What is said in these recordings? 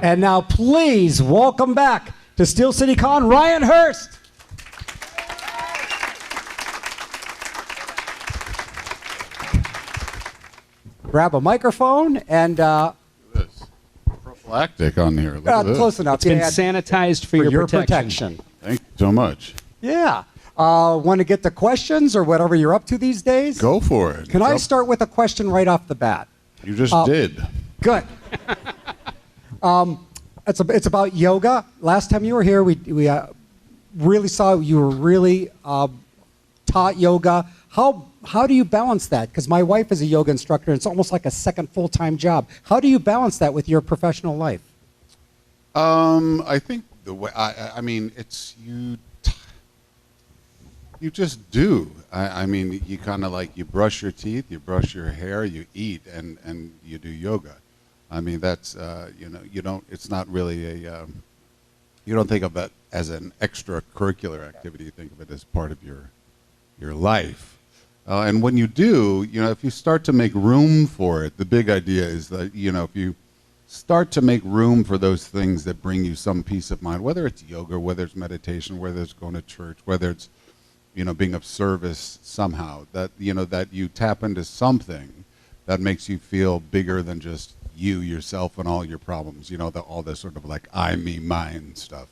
And now please welcome back to Steel City Con, Ryan Hurst. Grab a microphone and... this prophylactic on here. Look at this. Close enough. It's been sanitized for your protection. Thank you so much. Yeah. Want to get to questions or whatever you're up to these days? Go for it. Can I start with a question right off the bat? You just did. Good. It's about yoga. Last time you were here, we really saw you were really taught yoga. How do you balance that? Because my wife is a yoga instructor, and it's almost like a second full-time job. How do you balance that with your professional life? I think the way I mean, it's you just do. I mean, you kind of like you brush your teeth, you brush your hair, you eat, and you do yoga. I mean, that's you don't. It's not really a. You don't think of it as an extracurricular activity. You think of it as part of your life. And when you do, if you start to make room for it, the big idea is that, if you start to make room for those things that bring you some peace of mind, whether it's yoga, whether it's meditation, whether it's going to church, whether it's, being of service somehow, that, that you tap into something that makes you feel bigger than just you, yourself, and all your problems, all this sort of like I, me, mine stuff.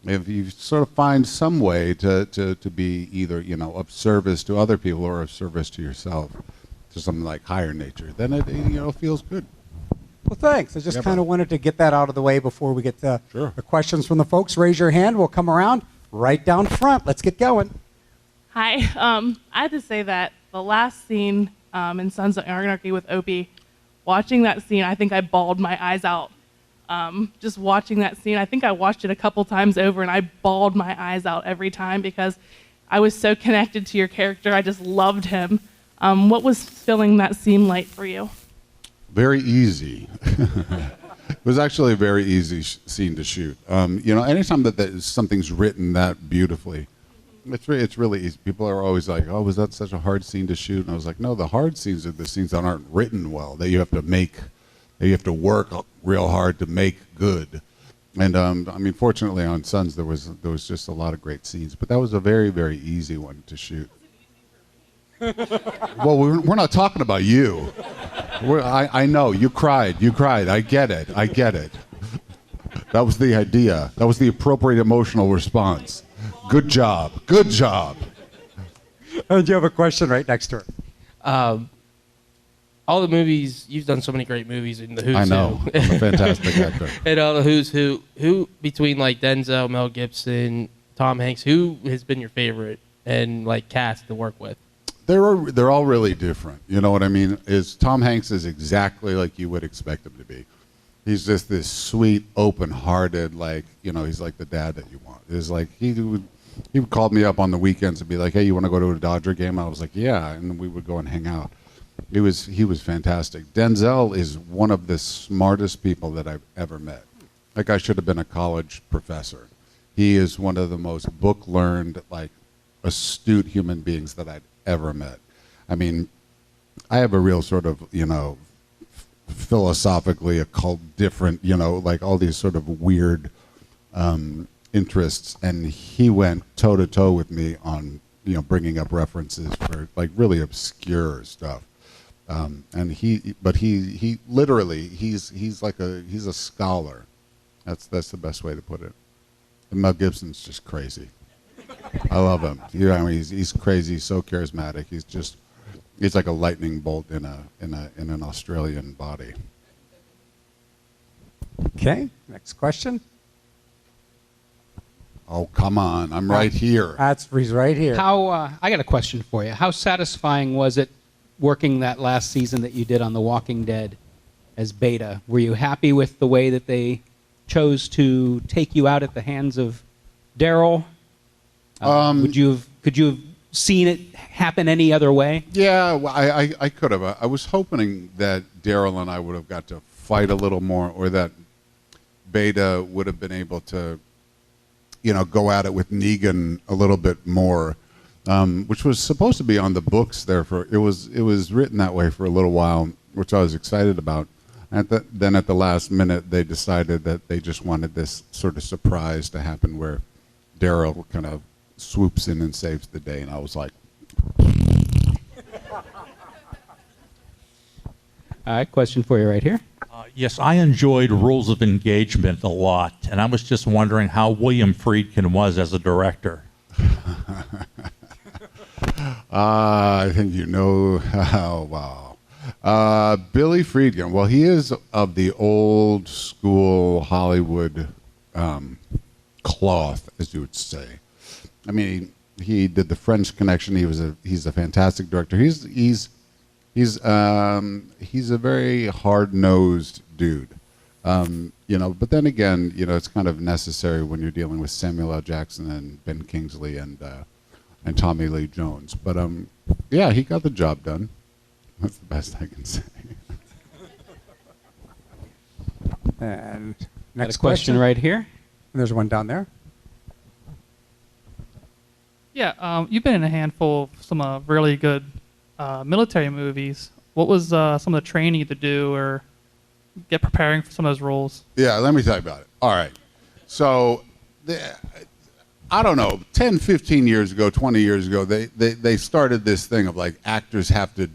If you sort of find some way to be either, of service to other people or of service to yourself, to something like higher nature, then it, feels good. Well, thanks. I just kind of wanted to get that out of the way before we get to the questions from the folks. Raise your hand. We'll come around right down front. Let's get going. Hi. I had to say that the last scene in Sons of Anarchy with Opie, watching that scene, I think I bawled my eyes out. Just watching that scene, I think I watched it a couple times over, and I bawled my eyes out every time because I was so connected to your character. I just loved him. What was filling that scene like for you? Very easy. It was actually a very easy scene to shoot. Anytime that something's written that beautifully, it's really easy. People are always like, "Oh, was that such a hard scene to shoot?" And I was like, "No, the hard scenes are the scenes that aren't written well, that you have to make, that you have to work real hard to make good." And I mean, fortunately on Sons there was just a lot of great scenes, but that was a very, very easy one to shoot. Well, we're not talking about you. I know you cried. I get it. That was the idea. That was the appropriate emotional response. Good job. And you have a question right next to her. All the movies, you've done so many great movies in the Who's Who. I know. I'm a fantastic actor. And all the Who's Who between like Denzel, Mel Gibson, Tom Hanks, who has been your favorite and like cast to work with? They're all really different. You know what I mean? Tom Hanks is exactly like you would expect him to be. He's just this sweet, open-hearted, like, he's like the dad that you want. It's like he would call me up on the weekends and be like, "Hey, you want to go to a Dodger game?" I was like, "Yeah," and we would go and hang out. He was fantastic. Denzel is one of the smartest people that I've ever met. Like, I should have been a college professor. He is one of the most book-learned, like, astute human beings that I'd ever met. I mean, I have a real sort of, philosophically occult different, like all these sort of weird interests, and he went toe-to-toe with me on, bringing up references for, like, really obscure stuff. And he literally, he's a scholar. That's the best way to put it. And Mel Gibson's just crazy. I love him. I mean, he's crazy, so charismatic. He's like a lightning bolt in an Australian body. Okay, next question. Oh, come on. I'm right here. He's right here. I got a question for you. How satisfying was it working that last season that you did on The Walking Dead as Beta? Were you happy with the way that they chose to take you out at the hands of Daryl? Could you have seen it happen any other way? Yeah, well, I could have. I was hoping that Daryl and I would have got to fight a little more, or that Beta would have been able to, go at it with Negan a little bit more, which was supposed to be on the books there it was written that way for a little while, which I was excited about. Then at the last minute, they decided that they just wanted this sort of surprise to happen where Daryl kind of swoops in and saves the day, and I was like, All right, question for you right here. Yes, I enjoyed Rules of Engagement a lot, and I was just wondering how William Friedkin was as a director. I think you know how, wow. Billy Friedkin, well, he is of the old school Hollywood cloth, as you would say. I mean, he did The French Connection. He's a fantastic director. He's a very hard-nosed dude. But then again, it's kind of necessary when you're dealing with Samuel L. Jackson and Ben Kingsley and Tommy Lee Jones. But yeah, he got the job done. That's the best I can say. And Got next a question right here. And there's one down there. Yeah, you've been in a handful of some really good military movies. What was some of the training you had to do or get preparing for some of those roles? Yeah, let me tell you about it. All right. So, I don't know, 10, 15 years ago, 20 years ago, they started this thing of like actors have to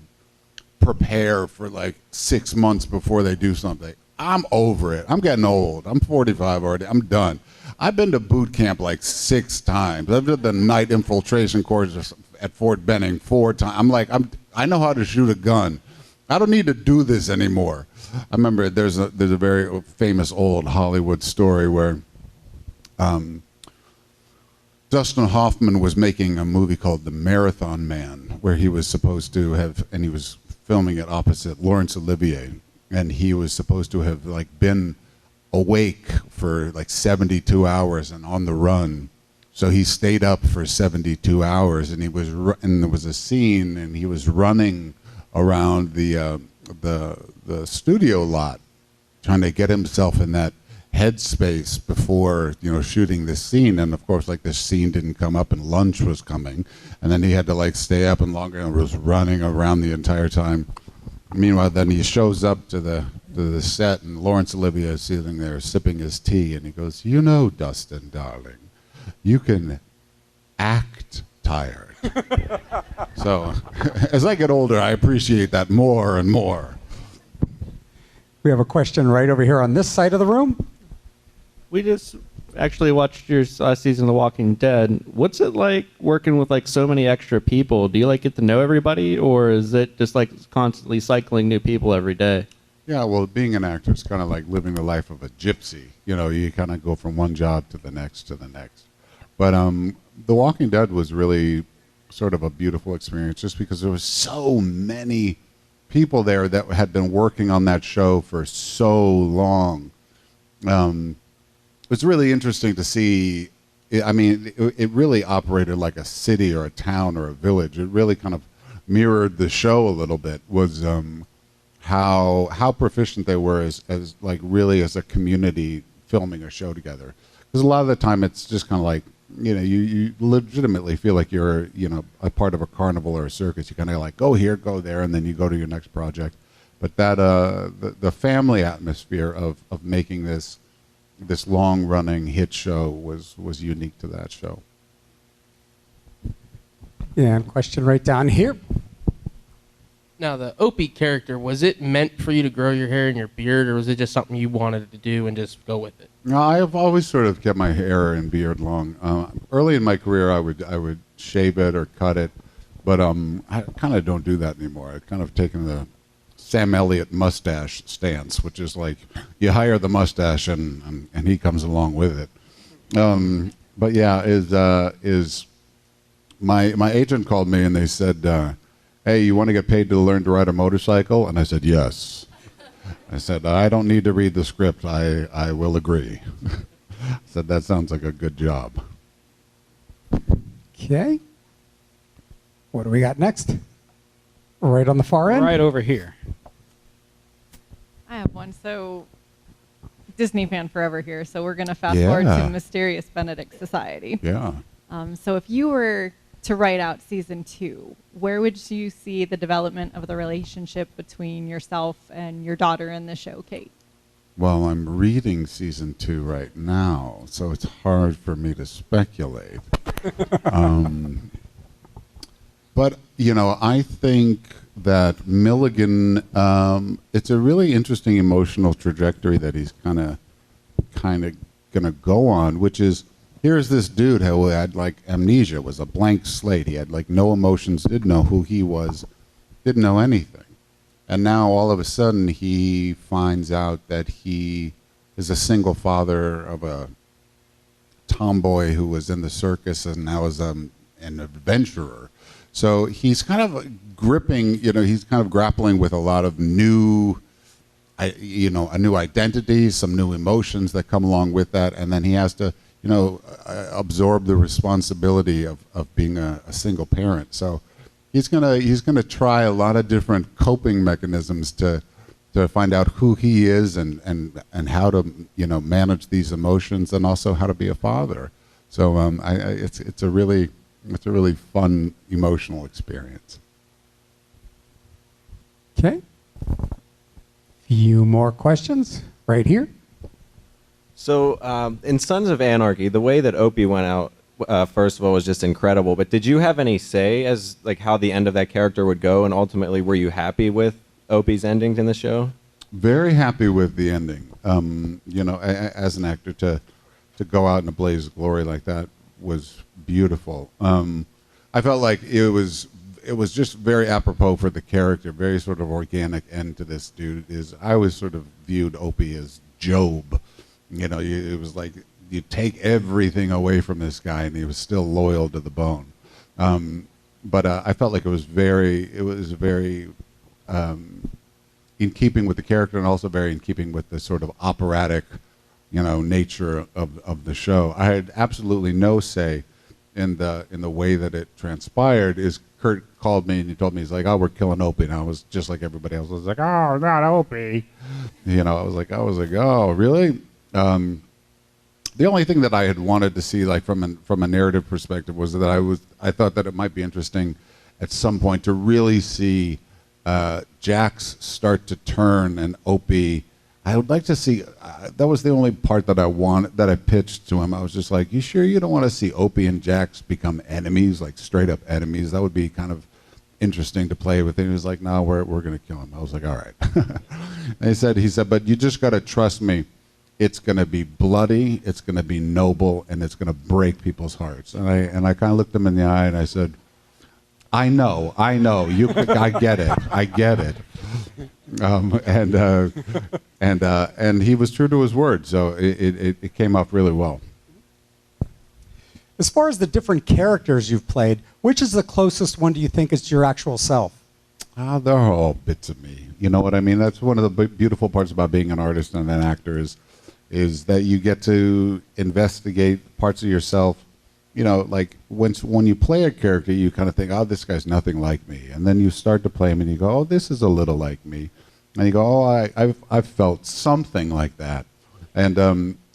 prepare for like 6 months before they do something. I'm over it. I'm getting old. I'm 45 already. I'm done. I've been to boot camp like 6 times. I've done the night infiltration course at Fort Benning 4 times. I know how to shoot a gun. I don't need to do this anymore. I remember there's a very famous old Hollywood story where Dustin Hoffman was making a movie called The Marathon Man, where he was supposed to have, and he was filming it opposite Laurence Olivier, and he was supposed to have like been awake for like 72 hours and on the run. So he stayed up for 72 hours, and and there was a scene, and he was running around the studio lot, trying to get himself in that headspace before shooting this scene. And of course, like this scene didn't come up, and lunch was coming, and then he had to like stay up and longer, and was running around the entire time. Meanwhile, then he shows up to the set, and Laurence Olivier is sitting there sipping his tea, and he goes, Dustin, darling, you can act tired. So as I get older, I appreciate that more and more. We have a question right over here on this side of the room. We just actually watched your last season of The Walking Dead. What's it like working with like so many extra people? Do you like get to know everybody, or is it just like constantly cycling new people every day? Yeah, well, being an actor is kind of like living the life of a gypsy. You kind of go from one job to the next to the next. But The Walking Dead was really sort of a beautiful experience, just because there was so many people there that had been working on that show for so long. It was really interesting to see. It really operated like a city or a town or a village. It really kind of mirrored the show a little bit. Was how proficient they were as like really as a community filming a show together. Because a lot of the time it's just kind of like you legitimately feel like you're a part of a carnival or a circus. You kind of like go here, go there, and then you go to your next project. But that the family atmosphere of making this long-running hit show was unique to that show. Yeah, and question right down here. Now, the Opie character, was it meant for you to grow your hair and your beard, or was it just something you wanted to do and just go with it? No, I have always sort of kept my hair and beard long. Early in my career, I would shave it or cut it, but I kind of don't do that anymore. I've kind of taken the Sam Elliott mustache stance, which is like you hire the mustache and he comes along with it. But yeah, is my agent called me and they said, hey, you want to get paid to learn to ride a motorcycle? And I said, yes. I said, I don't need to read the script. I will agree. I said, that sounds like a good job. Okay. What do we got next? Right on the far end? Right over here. I have one. So, Disney fan forever here. So we're going to fast forward to Mysterious Benedict Society. Yeah. So if you were to write out season 2, where would you see the development of the relationship between yourself and your daughter in the show, Kate? Well, I'm reading season 2 right now, so it's hard for me to speculate. But, you know, I think that Milligan, it's a really interesting emotional trajectory that he's kind of going to go on, which is, here's this dude who had like amnesia, was a blank slate. He had like no emotions, didn't know who he was, didn't know anything. And now all of a sudden he finds out that he is a single father of a tomboy who was in the circus and now is an adventurer. So he's kind of gripping, you know, he's kind of grappling with a lot of new, you know, a new identity, some new emotions that come along with that. And then he has to, you know, absorb the responsibility of being a single parent. So he's gonna try a lot of different coping mechanisms to find out who he is and how to, you know, manage these emotions and also how to be a father. So it's a really fun emotional experience. Okay. Few more questions right here. So in Sons of Anarchy, the way that Opie went out, first of all, was just incredible. But did you have any say as like how the end of that character would go, and ultimately, were you happy with Opie's ending in the show? Very happy with the ending. You know, as an actor, to go out in a blaze of glory like that was beautiful. I felt like it was just very apropos for the character, very sort of organic end to this dude. I always sort of viewed Opie as Job. You know, it was like you take everything away from this guy, and he was still loyal to the bone. But I felt like it was very in keeping with the character, and also very in keeping with the sort of operatic, you know, nature of the show. I had absolutely no say in the way that it transpired. Is Kurt called me and he told me, he's like, "Oh, we're killing Opie," and I was just like everybody else. I was like, "Oh, not Opie," you know. I was like, "Oh, really?" The only thing that I had wanted to see, like from a narrative perspective, was that I thought that it might be interesting at some point to really see Jax start to turn, and Opie. I would like to see. That was the only part that I pitched to him. I was just like, "You sure you don't want to see Opie and Jax become enemies, like straight up enemies? That would be kind of interesting to play with." And he was like, "No, we're going to kill him." I was like, "All right." And he said, "But you just got to trust me. It's going to be bloody, it's going to be noble, and it's going to break people's hearts." And I kind of looked him in the eye and I said, I know, I get it. And he was true to his word, so it came off really well. As far as the different characters you've played, which is the closest one do you think is to your actual self? They're all bits of me. You know what I mean? That's one of the beautiful parts about being an artist and an actor is that you get to investigate parts of yourself. You know, like when you play a character, you kind of think, "Oh, this guy's nothing like me," and then you start to play him, and you go, "Oh, this is a little like me," and you go, "Oh, I've felt something like that," and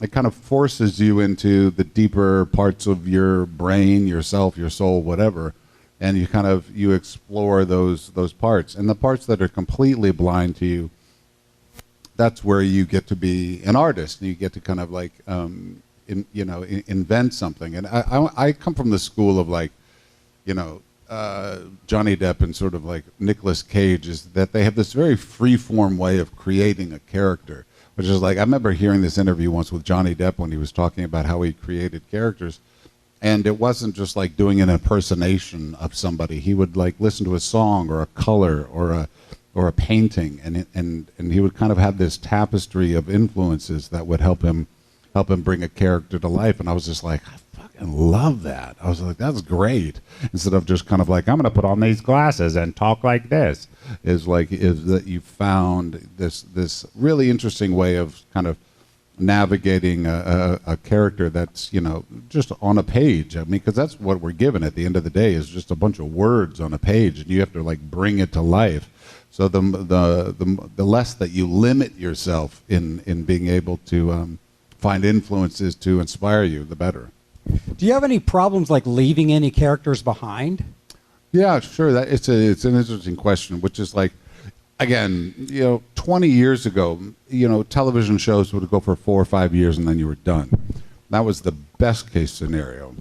it kind of forces you into the deeper parts of your brain, yourself, your soul, whatever, and you explore those parts, and the parts that are completely blind to you. That's where you get to be an artist, and you get to kind of like, invent something. And I come from the school of like, you know, Johnny Depp and sort of like Nicolas Cage, is that they have this very free-form way of creating a character, which is like, I remember hearing this interview once with Johnny Depp when he was talking about how he created characters. And it wasn't just like doing an impersonation of somebody. He would like listen to a song or a color or a painting, and he would kind of have this tapestry of influences that would help him bring a character to life. And I was just like, I fucking love that. I was like, that's great. Instead of just kind of like, I'm going to put on these glasses and talk like this, is that you found this really interesting way of kind of navigating a character that's, you know, just on a page. I mean, because that's what we're given at the end of the day, is just a bunch of words on a page, and you have to like bring it to life. So the less that you limit yourself in being able to find influences to inspire you, the better. Do you have any problems like leaving any characters behind? Yeah, sure. It's an interesting question, which is like, again, 20 years ago, television shows would go for 4 or 5 years and then you were done. That was the best case scenario.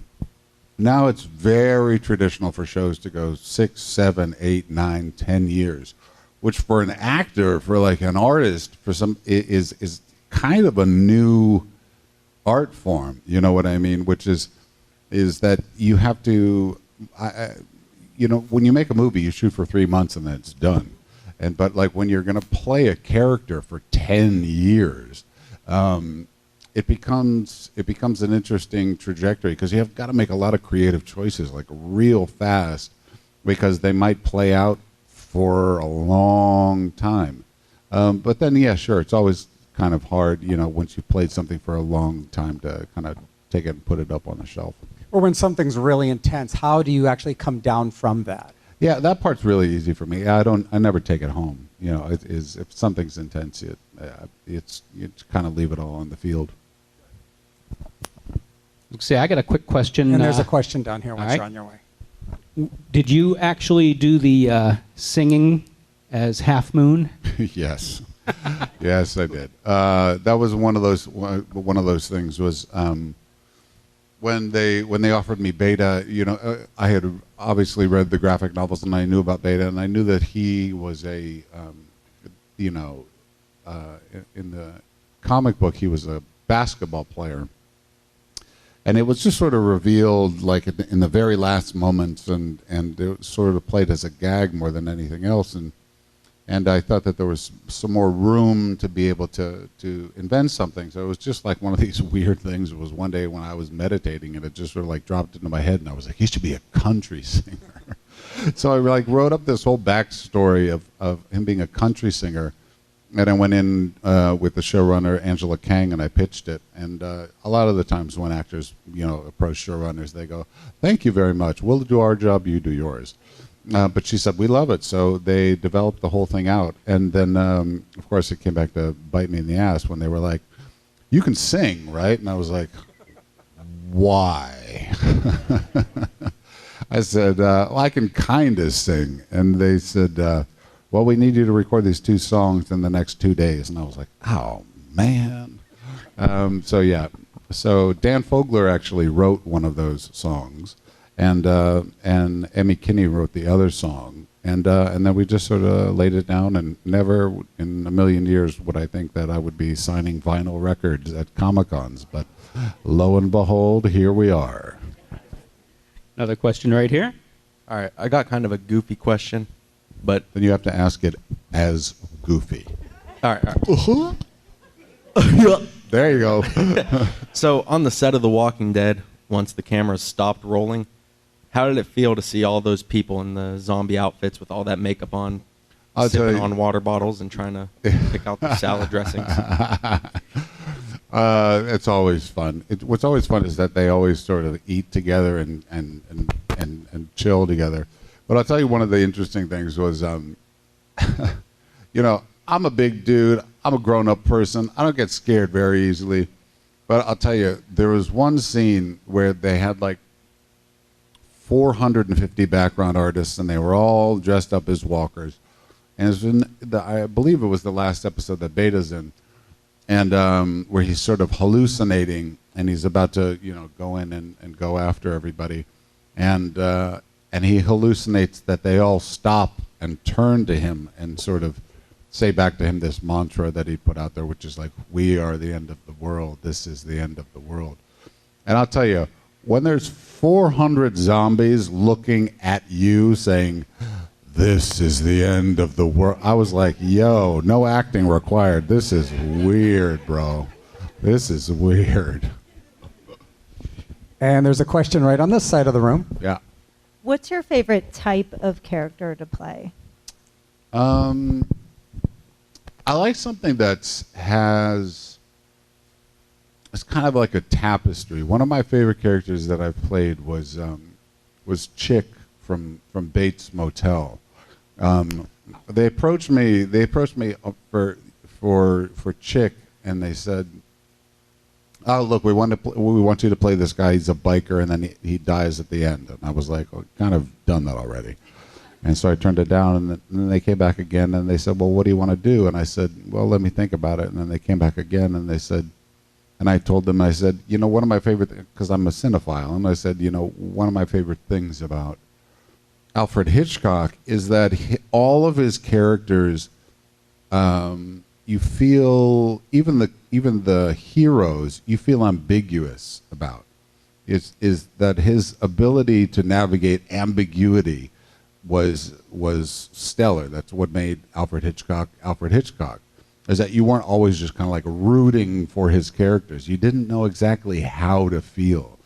Now it's very traditional for shows to go 6, 7, 8, 9, 10 years, which for an actor, for like an artist, for some is kind of a new art form. You know what I mean? Which is that you have to, when you make a movie, you shoot for 3 months and then it's done. But like when you're going to play a character for 10 years, it becomes an interesting trajectory because you have got to make a lot of creative choices like real fast because they might play out for a long time. But then, yeah, sure, it's always kind of hard, once you've played something for a long time to kind of take it and put it up on the shelf. Or when something's really intense, how do you actually come down from that? Yeah, that part's really easy for me. I never take it home. If something's intense, you kind of leave it all on the field. See, I got a quick question. And there's a question down here once right. you're on your way. Did you actually do the singing as Half Moon? Yes. Yes, I did. That was one of those things was when they offered me Beta, I had obviously read the graphic novels and I knew about Beta and I knew that he was in the comic book he was a basketball player. And it was just sort of revealed like in the very last moments and it was sort of played as a gag more than anything else. And I thought that there was some more room to be able to invent something. So it was just like one of these weird things. It was one day when I was meditating and it just sort of like dropped into my head and I was like, he should be a country singer. So I like wrote up this whole backstory of him being a country singer. And I went in with the showrunner, Angela Kang, and I pitched it. And a lot of the times when actors, approach showrunners, they go, thank you very much. We'll do our job, you do yours. But she said, we love it. So they developed the whole thing out. And then, of course, it came back to bite me in the ass when they were like, you can sing, right? And I was like, why? I said, well, I can kind of sing. And they said, well, we need you to record these 2 songs in the next 2 days. And I was like, oh, man. So, yeah. So Dan Fogler actually wrote one of those songs. And Emmy Kinney wrote the other song. And then we just sort of laid it down. And never in a million years would I think that I would be signing vinyl records at Comic-Cons. But lo and behold, here we are. Another question right here. All right, I got kind of a goofy question, but Then you have to ask it as goofy. all right. There you go. So on the set of The Walking Dead, once the cameras stopped rolling, how did it feel to see all those people in the zombie outfits with all that makeup on, I'll tell sipping you. on water bottles and trying to pick out the salad dressings? It's always fun. What's always fun is that they always sort of eat together and chill together. But I'll tell you one of the interesting things was, I'm a big dude. I'm a grown-up person. I don't get scared very easily. But I'll tell you, there was one scene where they had like 450 background artists, and they were all dressed up as walkers. And it's I believe it was the last episode that Beta's in, and where he's sort of hallucinating, and he's about to, go in and go after everybody, and he hallucinates that they all stop and turn to him and sort of say back to him this mantra that he put out there, which is like, we are the end of the world. This is the end of the world. And I'll tell you, when there's 400 zombies looking at you saying, this is the end of the world, I was like, yo, no acting required. This is weird, bro. This is weird. And there's a question right on this side of the room. Yeah. What's your favorite type of character to play? I like something it's kind of like a tapestry. One of my favorite characters that I've played was Chick from Bates Motel. They approached me for Chick, and they said, oh, look, we want you to play this guy. He's a biker, and then he dies at the end. And I was like, oh, kind of done that already. And so I turned it down, and then they came back again, and they said, well, what do you want to do? And I said, well, let me think about it. And then they came back again, and they said, and I told them, I said, you know, one of my favorite, because I'm a cinephile, and I said, you know, one of my favorite things about Alfred Hitchcock is that all of his characters, you feel, even the heroes, you feel ambiguous about. Is that his ability to navigate ambiguity was stellar. That's what made Alfred Hitchcock, is that you weren't always just kind of like rooting for his characters. You didn't know exactly how to feel.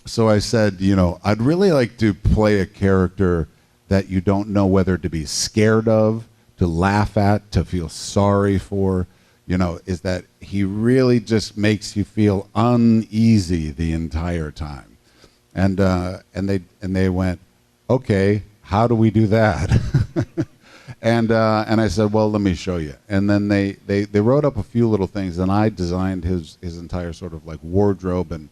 So I said, you know, I'd really like to play a character that you don't know whether to be scared of, to laugh at, to feel sorry for. You know, is that he really just makes you feel uneasy the entire time. And they went, okay, how do we do that? and I said, well, let me show you. And then they wrote up a few little things, and I designed his entire sort of like wardrobe and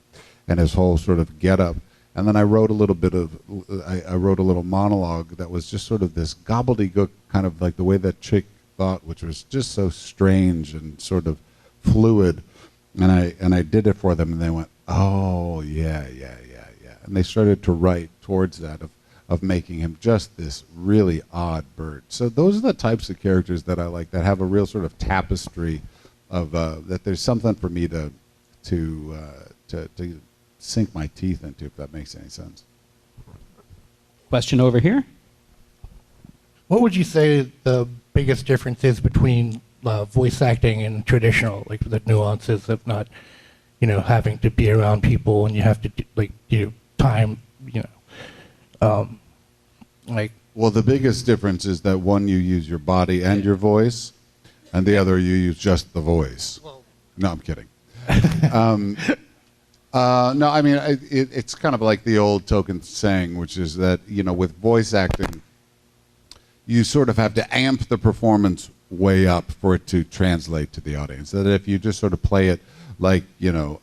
his whole sort of getup. And then I wrote a little bit of, I wrote a little monologue that was just sort of this gobbledygook, kind of like the way that chick thought, which was just so strange and sort of fluid. And I did it for them, and they went, oh, yeah. And they started to write towards that, of making him just this really odd bird. So those are the types of characters that I like, that have a real sort of tapestry of, that there's something for me to sink my teeth into, if that makes any sense. Question over here. What would you say the biggest difference is between voice acting and traditional, like the nuances of not, you know, having to be around people and you have to do time, you know, Well, the biggest difference is that one, you use your body and your voice, and the other, you use just the voice. No, I'm kidding. No, I mean, it's kind of like the old token saying, which is that, you know, with voice acting, you sort of have to amp the performance way up for it to translate to the audience. That if you just sort of play it like, you know,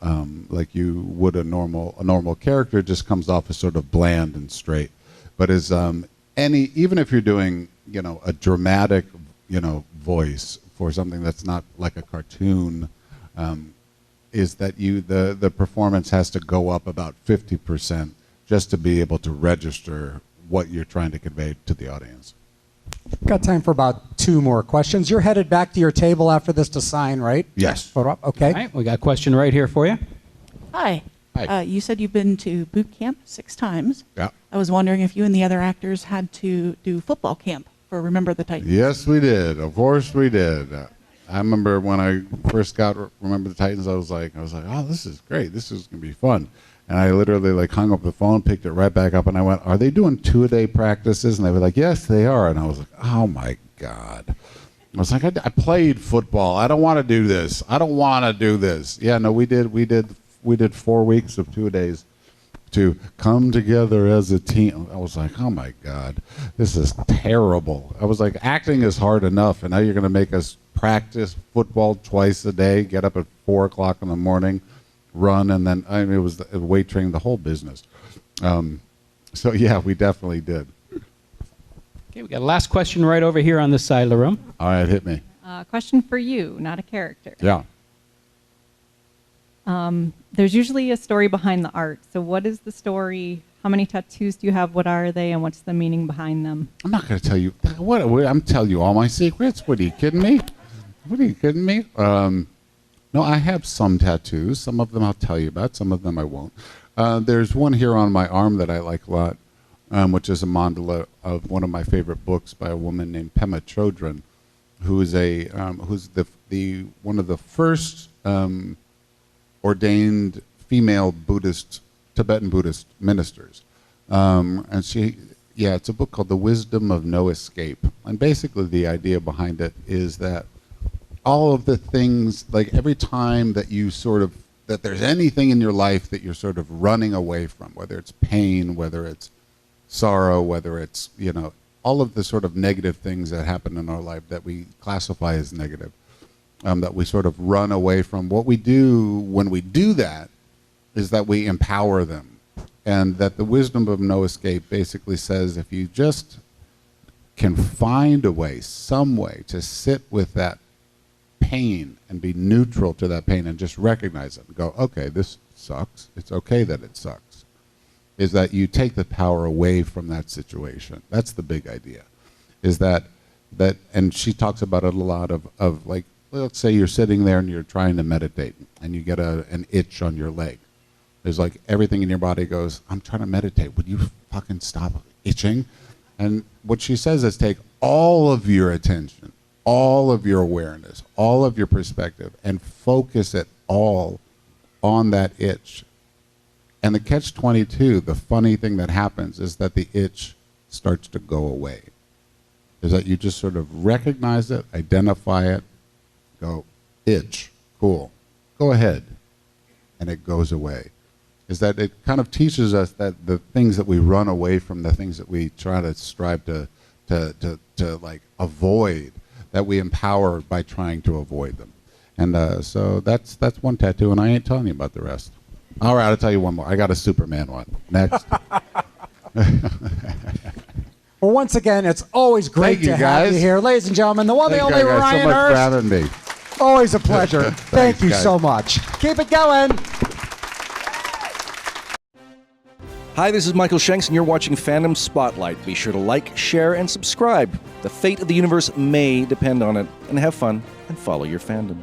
like you would a normal character, it just comes off as sort of bland and straight. But as even if you're doing, you know, a dramatic, you know, voice for something that's not like a cartoon, is that the performance has to go up about 50% just to be able to register what you're trying to convey to the audience. Got time for about 2 more questions. You're headed back to your table after this to sign, right? Yes. Photo op. Okay. All right, we got a question right here for you. Hi. Hi. You said you've been to boot camp 6 times. Yeah. I was wondering if you and the other actors had to do football camp for Remember the Titans. Yes, we did. Of course we did. I remember when I first got Remember the Titans, I was like, oh, this is great. This is going to be fun. And I literally like hung up the phone, picked it right back up, and I went, are they doing 2-a-day practices? And they were like, yes, they are. And I was like, oh my God. I was like, I played football. I don't want to do this. I don't want to do this. Yeah, no, we did 4 weeks of 2-a-days to come together as a team. I was like, oh my God, this is terrible. I was like, acting is hard enough, and now you're going to make us practice football twice a day, get up at 4 o'clock in the morning, run, and then, I mean, it was weight training, the whole business. So yeah, we definitely did. Okay, we got a last question right over here on this side of the room. All right, hit me. Question for you, not a character. Yeah. There's usually a story behind the art. So what is the story? How many tattoos do you have? What are they? And what's the meaning behind them? I'm not going to tell you. I'm telling you all my secrets. What, are you kidding me? What, are you kidding me? No, I have some tattoos. Some of them I'll tell you about. Some of them I won't. There's one here on my arm that I like a lot, which is a mandala of one of my favorite books by a woman named Pema Chodron, who is who's the one of the first ordained female Tibetan Buddhist ministers. And it's a book called The Wisdom of No Escape. And basically the idea behind it is that all of the things, like every time that that there's anything in your life that you're sort of running away from, whether it's pain, whether it's sorrow, whether it's, you know, all of the sort of negative things that happen in our life that we classify as negative. that we sort of run away from. What we do when we do that is that we empower them, and that the wisdom of no escape basically says if you just can find a way, some way, to sit with that pain and be neutral to that pain and just recognize it and go, okay, this sucks. It's okay that it sucks. Is that you take the power away from that situation. That's the big idea. Is that, and she talks about it a lot of like, let's say you're sitting there and you're trying to meditate and you get an itch on your leg. There's like everything in your body goes, I'm trying to meditate. Would you fucking stop itching? And what she says is take all of your attention, all of your awareness, all of your perspective, and focus it all on that itch. And the catch-22, the funny thing that happens is that the itch starts to go away. Is that you just sort of recognize it, identify it, go, itch, cool, go ahead, and it goes away. Is that it kind of teaches us that the things that we run away from, the things that we try to strive to like avoid, that we empower by trying to avoid them. And so that's one tattoo, and I ain't telling you about the rest. All right, I'll tell you one more. I got a Superman one. Next. Well, once again, it's always great Thank you, to have guys. you here. Ladies and gentlemen, the one, the Thank only you guys Ryan so much for Hurst. having me. Always a pleasure. Thank Thanks, you guys. so much. Keep it going. Hi, this is Michael Shanks, and you're watching Fandom Spotlight. Be sure to like, share, and subscribe. The fate of the universe may depend on it. And have fun and follow your fandom.